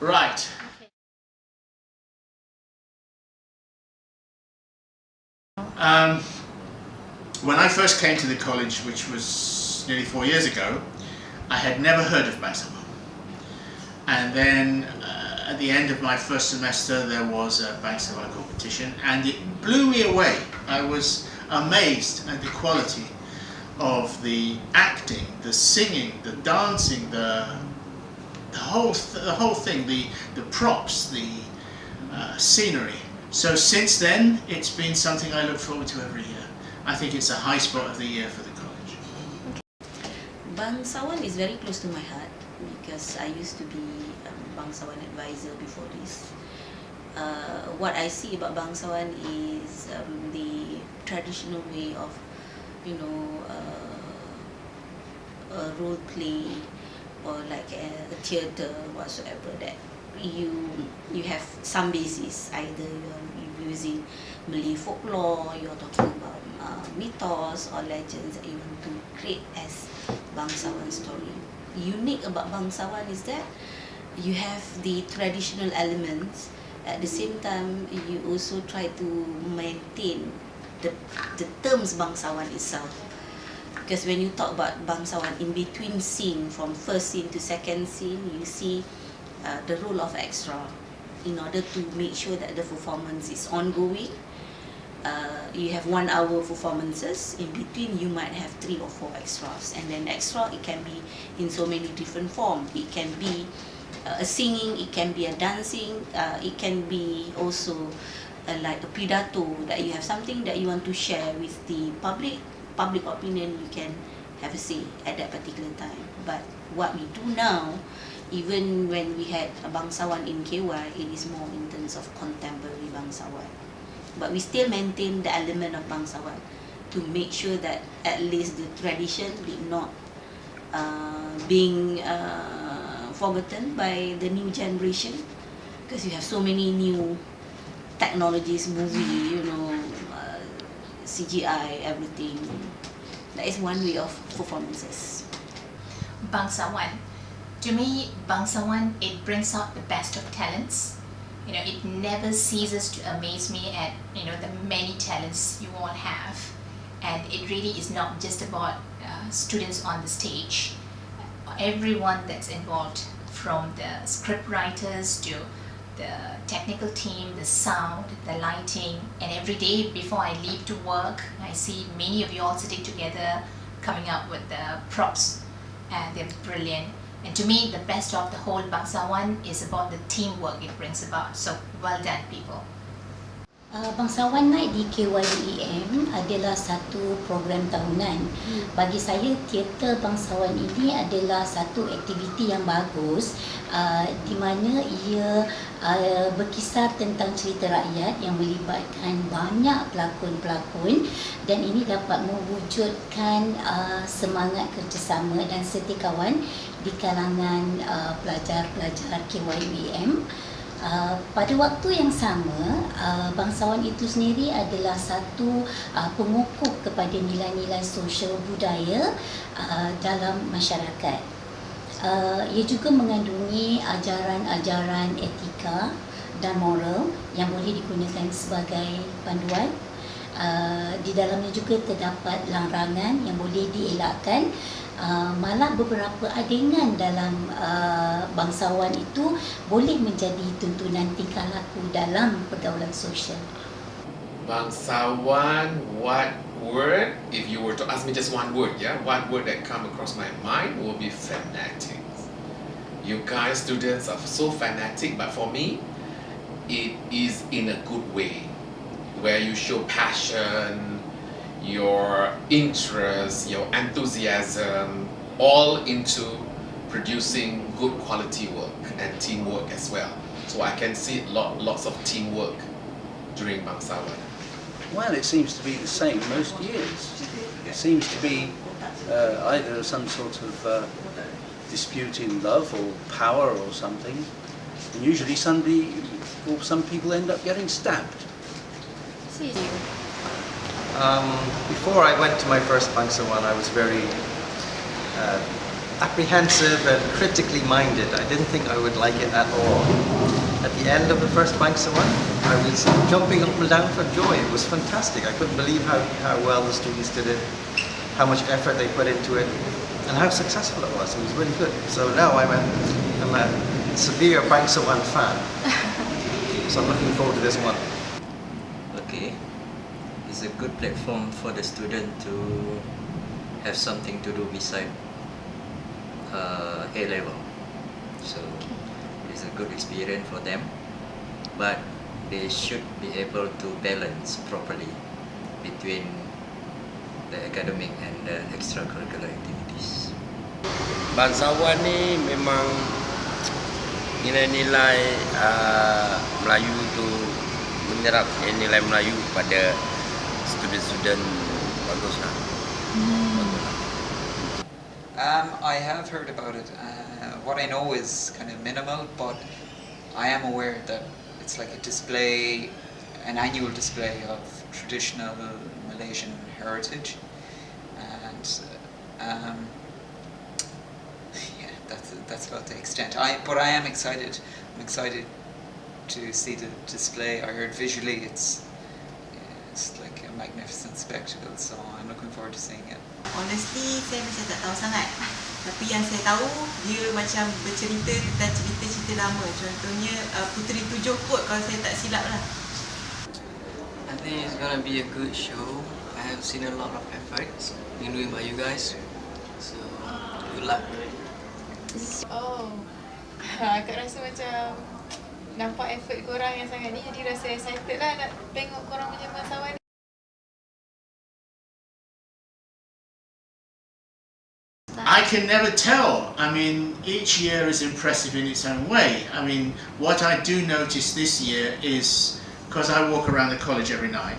Right. When I first came to the college, which was nearly 4 years ago, I had never heard of Bangsawan. And then at the end of my first semester, there was a Bangsawan competition, and it blew me away. I was amazed at the quality of the acting, the singing, the dancing, the whole thing, the props, the scenery. So since then, it's been something I look forward to every year. I think it's a high spot of the year for the college. Bangsawan is very close to my heart because I used to be a Bangsawan advisor before this. What I see about Bangsawan is the traditional way of, role play or like a theatre whatsoever, that you have some basis, either you're using Malay folklore, you're talking about mythos or legends that you want to create as Bangsawan story. Unique about Bangsawan is that you have the traditional elements. At the same time, you also try to maintain the terms Bangsawan itself. Because when you talk about Bangsawan, in between scene, from first scene to second scene, you see the role of extra in order to make sure that the performance is ongoing. You have 1 hour performances. In between, you might have 3 or 4 extras, and then extra, it can be in so many different forms. It can be a singing, it can be a dancing, it can be also like a pidato, that you have something that you want to share with the public opinion. You can have a say at that particular time. But what we do now, even when we had a Bangsawan in KY, it is more in terms of contemporary Bangsawan. But we still maintain the element of Bangsawan to make sure that at least the tradition did not being forgotten by the new generation, because you have so many new technologies, movie, CGI, everything. That is one way of performances. Bangsawan. To me, Bangsawan, it brings out the best of talents. It never ceases to amaze me at, the many talents you all have. And it really is not just about students on the stage. Everyone that's involved, from the script writers to the technical team, the sound, the lighting, and every day before I leave to work, I see many of you all sitting together, coming up with the props, and they're brilliant. And to me, the best of the whole Bangsawan is about the teamwork it brings about. So, well done, people. Bangsawan Night di KYUEM adalah satu program tahunan. Bagi saya, teater Bangsawan ini adalah satu aktiviti yang bagus, di mana ia berkisar tentang cerita rakyat yang melibatkan banyak pelakon-pelakon, dan ini dapat mewujudkan semangat kerjasama dan setikawan di kalangan pelajar-pelajar KYUEM. Pada waktu yang sama, Bangsawan itu sendiri adalah satu pengukuh kepada nilai-nilai sosial budaya dalam masyarakat. Ia juga mengandungi ajaran-ajaran etika dan moral yang boleh digunakan sebagai panduan. Di dalamnya juga terdapat larangan yang boleh dielakkan. Malah beberapa adegan dalam Bangsawan itu boleh menjadi tuntunan tingkah laku dalam pergaulan sosial. Bangsawan, what word? If you were to ask me just one word, what word that come across my mind will be fanatic. You guys, students, are so fanatic, but for me, it is in a good way, where you show passion, your interest, your enthusiasm, all into producing good quality work and teamwork as well. So I can see lots of teamwork during Bangsawan. Well, it seems to be the same most years. It seems to be either some sort of dispute in love or power or something. And usually some people end up getting stabbed. Before I went to my first Bangsawan, I was very apprehensive and critically minded. I didn't think I would like it at all. At the end of the first Bangsawan, I was jumping up and down for joy. It was fantastic. I couldn't believe how well the students did it, how much effort they put into it, and how successful it was. It was really good. So now I'm a severe Bangsawan fan. So I'm looking forward to this one. Okay, it's a good platform for the student to have something to do beside A-level. So it's a good experience for them, but they should be able to balance properly between the academic and the extracurricular activities. Bangsawan ni memang nilai-nilai Melayu tu menyerap nilai Melayu pada student-student baguslah. I have heard about it. What I know is kind of minimal, but I am aware that it's like a display, an annual display of traditional Malaysian heritage, and yeah, that's about the extent. But I am excited. I'm excited to see the display. I heard visually it's like a magnificent spectacle, so I'm looking forward to seeing it. Honestly, saya macam tak tahu sangat. Tapi yang saya tahu, dia macam bercerita tentang cerita-cerita lama. Contohnya Puteri Tujuh kot kalau saya tak silap lah. I think it's gonna be a good show. I have seen a lot of efforts being doing by you guys. So, good luck. Oh, akak rasa macam nampak effort korang yang sangat ni, jadi rasa excited lah nak tengok korang punya Bangsawan ni. I can never tell. I mean, each year is impressive in its own way. I mean, what I do notice this year is, because I walk around the college every night,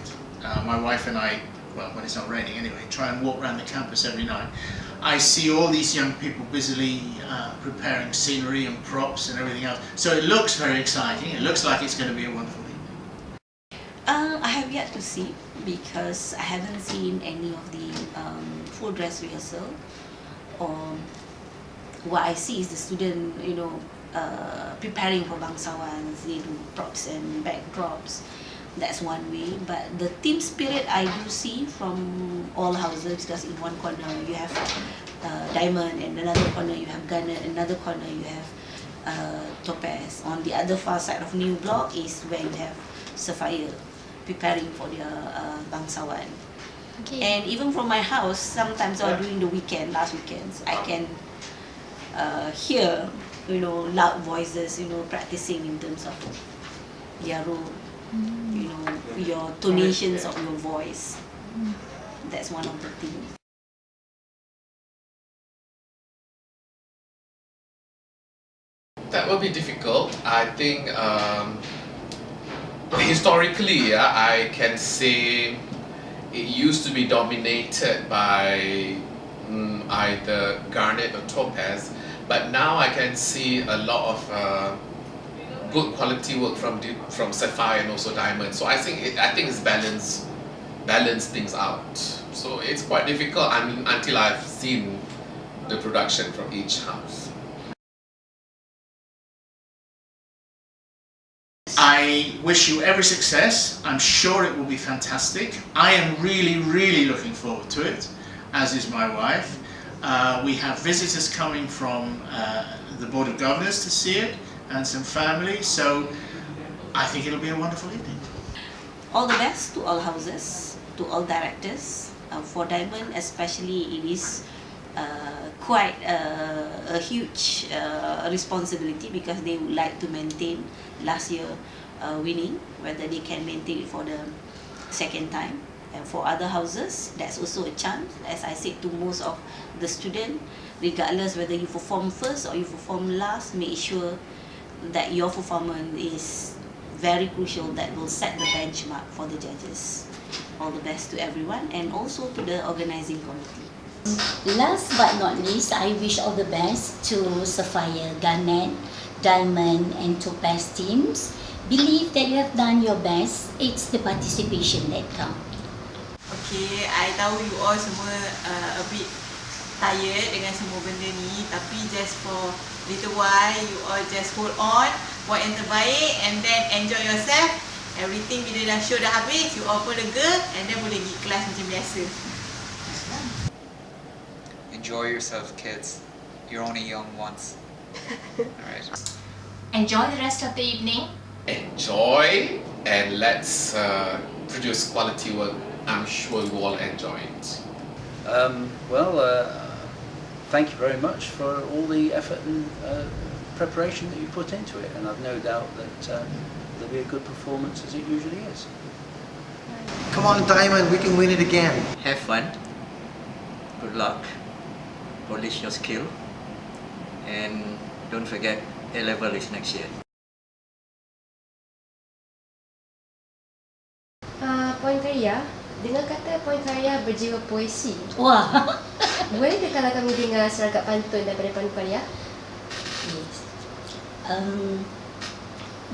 my wife and I, well, when it's not raining anyway, try and walk around the campus every night. I see all these young people busily preparing scenery and props and everything else. So it looks very exciting. It looks like it's going to be a wonderful evening. I have yet to see, because I haven't seen any of the full dress rehearsal. What I see is the student, preparing for Bangsawan. They do props and backdrops. That's one way. But the team spirit I do see from all houses, because in one corner you have Diamond, and another corner you have Garnet, another corner you have Topaz. On the other far side of New Block is where you have Sapphire preparing for their Bangsawan. Okay. And even from my house, sometimes or during the weekend, last weekends, I can hear, loud voices, practicing in terms of their role, your tonations of your voice. That's one of the things. That will be difficult. I think historically, I can say it used to be dominated by either Garnet or Topaz, but now I can see a lot of good quality work from Sapphire and also Diamond. So I think it's balance things out. So it's quite difficult until I've seen the production from each house. I wish you every success. I'm sure it will be fantastic. I am really, really looking forward to it, as is my wife. We have visitors coming from the Board of Governors to see it, and some family, so I think it'll be a wonderful evening. All the best to all houses, to all directors. For Diamond especially, it is quite a huge responsibility, because they would like to maintain last year winning, whether they can maintain it for the second time. And for other houses, that's also a chance. As I said to most of the students, regardless whether you perform first or you perform last, make sure that your performance is very crucial, that will set the benchmark for the judges. All the best to everyone, and also to the organizing committee. Last but not least, I wish all the best to Sapphire, Garnet, Diamond and Topaz teams. Believe that you have done your best. It's the participation that counts. Okay, I tahu you all semua a bit tired dengan semua benda ni, tapi just for little while you all just hold on, buat yang terbaik and then enjoy yourself. Everything bila dah show dah habis, you all pun lega and then boleh pergi kelas macam biasa. Enjoy yourself, kids. You're only young once. Alright. Enjoy the rest of the evening. Enjoy and let's produce quality work. I'm sure you all enjoy it. Thank you very much for all the effort and preparation that you put into it, and I've no doubt that there'll be a good performance as it usually is. Come on, Diamond, we can win it again. Have fun. Good luck. Polish your skill. And don't forget, A-level is next year. Poin karya, dengar kata poin karya berjiwa puisi. Wah. Boleh ke kalau kami dengar seragam pantun daripada poin karya? Yes.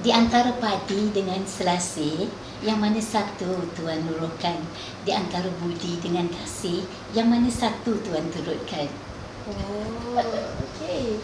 Di antara padi dengan selasih, yang mana satu Tuan luruhkan? Di antara budi dengan kasih, yang mana satu Tuan turutkan? Oh, okey.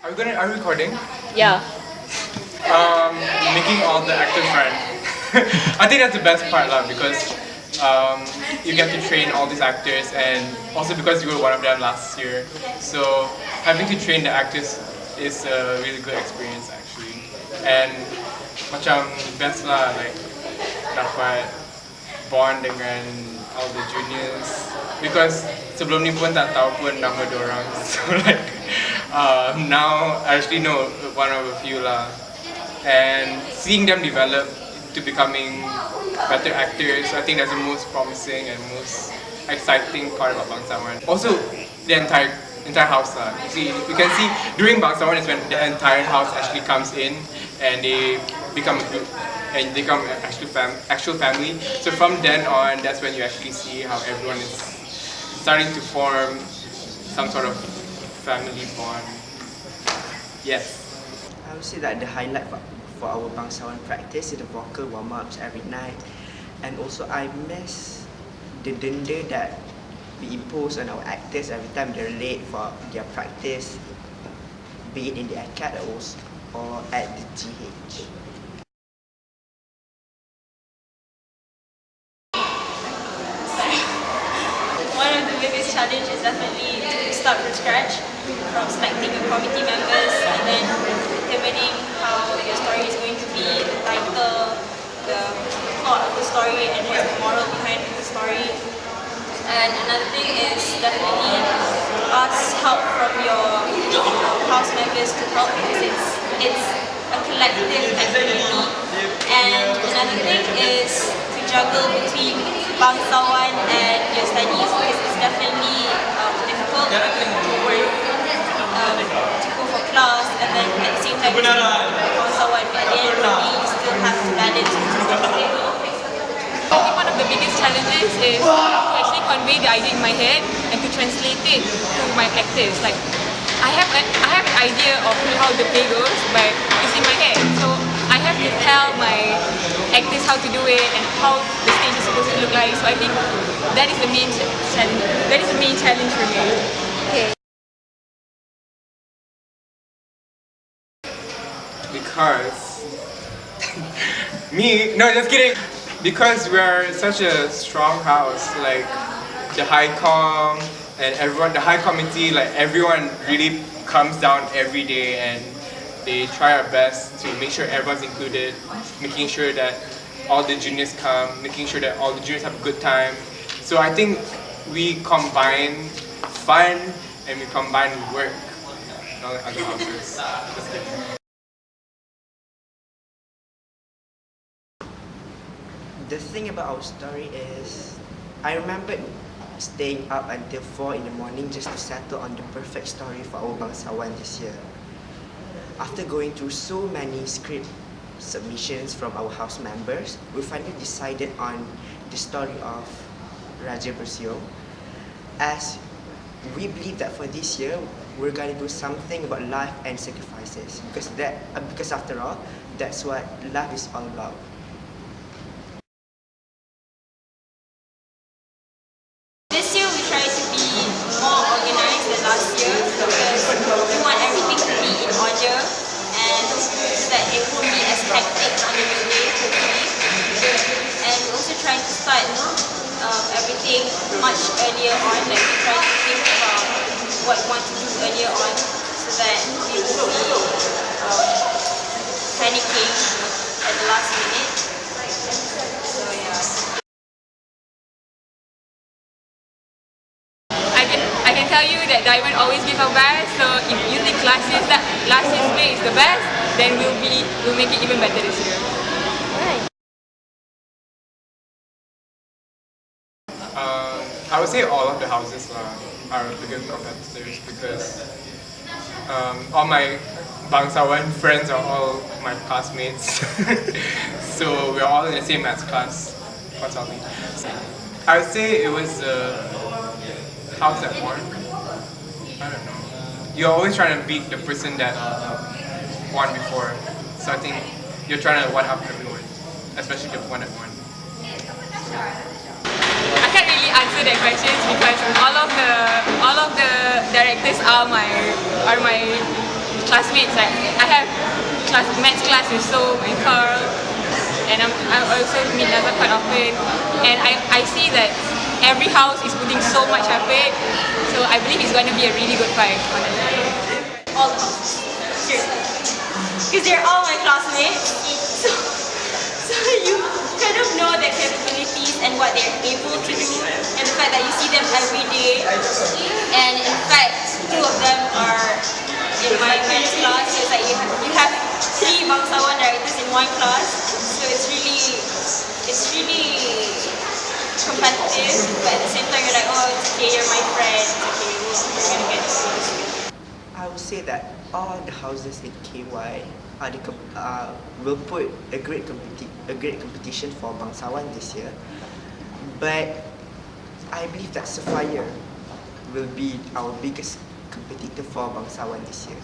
Are we recording? Yeah. Making all the actors run. I think that's the best part lah, because you get to train all these actors, and also because you were one of them last year, so having to train the actors is a really good experience actually. And macam best lah, like dapat bond dengan all the juniors, because sebelum ni pun tak tahu pun nama diorang, so like now I actually know one of a few lah, and seeing them develop to becoming better actors, I think that's the most promising and most exciting part about Bangsawan. Also, the entire house lah. You can see during Bangsawan is when the entire house actually comes in and they become a group and they become an actual family. So from then on, that's when you actually see how everyone is starting to form some sort of family bond. Yes. I would say that the highlight for our Bangsawan practice is the vocal warm-ups every night, and also I miss the denda that we impose on our actors every time they're late for their practice, be it in the acad or at the GH. One of the biggest challenges is definitely to start from scratch, from selecting your committee members and then determining how your story is going to be, the title, the plot of the story, and what's the moral behind the story. And another thing is definitely ask help from your house members to help, because it's a collective activity. And another thing is to juggle between Bangsawan and your studies, because it's definitely difficult to go for class and then at the same time Bangsawan, but at the end of the day you still have to balance. I think one of the biggest challenges is to actually convey the idea in my head and to translate it to my actors. Like I have an idea of how the play goes, but it's in my head. So I have to tell my actors how to do it and how the stage is supposed to look like. So I think that is the main challenge. That is the main challenge for me. Okay. Because just kidding. Because we are such a strong house, like the high com and everyone, the high committee, like everyone really comes down every day and they try our best to make sure everyone's included, making sure that all the juniors come, making sure that all the juniors have a good time. So I think we combine fun and we combine work in all the other houses. Just kidding. The thing about our story is, I remember staying up until 4 in the morning just to settle on the perfect story for our Bangsawan this year. After going through so many script submissions from our house members, we finally decided on the story of Raja Bersio, as we believe that for this year, we're going to do something about life and sacrifices, because after all, that's what life is all about. This year we try to be more organized than last year, because we want everything to be in order and so that it won't be as hectic on the day, hopefully. And we also try to start everything much earlier on, like we try to think about what we want to do earlier on so that we won't be panicking at the last minute. So yeah. I can tell you that Diamond always gives our best. So if you think last year's play is the best, then we'll make it even better this year. I would say all of the houses are bigger competitors, because all my Bangsawan friends are all my classmates. So we're all in the same maths class consulting. I would say it was house that won. I don't know. You're always trying to beat the person that won before. So I think you're trying to one-up everyone, especially the one that won. I can't really answer that question because all of the directors are my classmates. Like I have maths class with So and Carl, and I also meet Nazar quite often, and I see that every house is putting so much effort, so I believe it's going to be a really good fight. All the houses, seriously, because they're all my classmates. So you kind of know their capabilities and what they're able to do, and the fact that you see them every day. And in fact, 2 of them are in my maths class. So it's like you have 3 Bangsawan directors in one class. So it's really competitive, but at the same time you're like, oh, it's okay, you're my friend, it's okay, we're gonna get it. I would say that all the houses in KY will put a great competition for Bangsawan this year, but I believe that Sapphire will be our biggest competitor for Bangsawan this year.